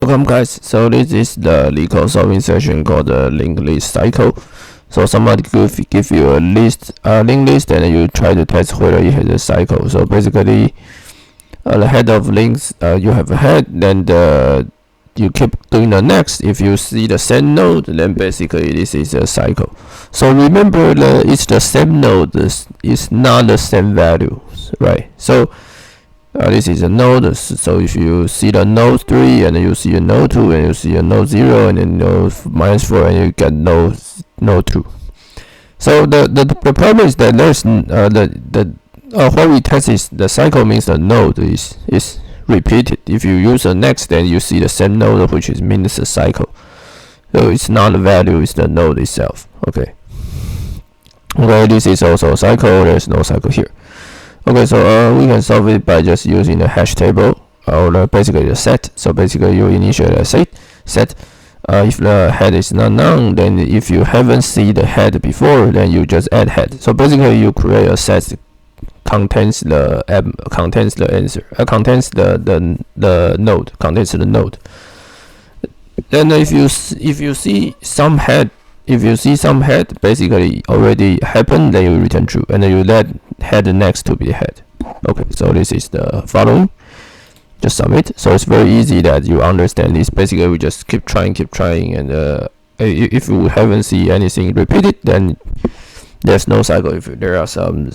Welcome guys, so this is the Leetcode solving session called the linked list cycle. So somebody give you a linked list and you try to test whether it has a cycle. So basically the head of links, you have a head, then you keep doing the next. If you see the same node, then basically this is a cycle. So remember that it's the same node, it's not the same values, right? So this is a node, so if you see the node 3 and you see a node 2 and you see a node 0 and then node -4 and you get node 2. So the problem is that there's what we test is the cycle means the node is repeated. If you use the next, then you see the same node, which means a cycle. So it's not the value, it's the node itself. Okay, this is also a cycle. There's no cycle here. Okay, so we can solve it by just using a hash table or basically a set. So basically you initiate a set. If the head is not known, then if you haven't seen the head before, then you just add head. So basically you create a set contains the answer, contains the node, contains the node. Then if you see some head, basically already happened, then you return true, and then you let head next to be head. Okay, so this is the following. Just submit. So it's very easy that you understand this. Basically, we just keep trying, and if you haven't seen anything repeated, then there's no cycle. If there are some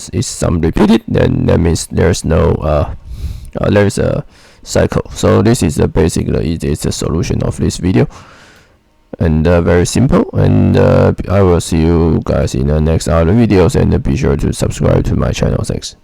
repeated, then that means there's there's a cycle. So this is the basically easiest solution of this video, and very simple. And I will see you guys in the next other videos, and be sure to subscribe to my channel. Thanks.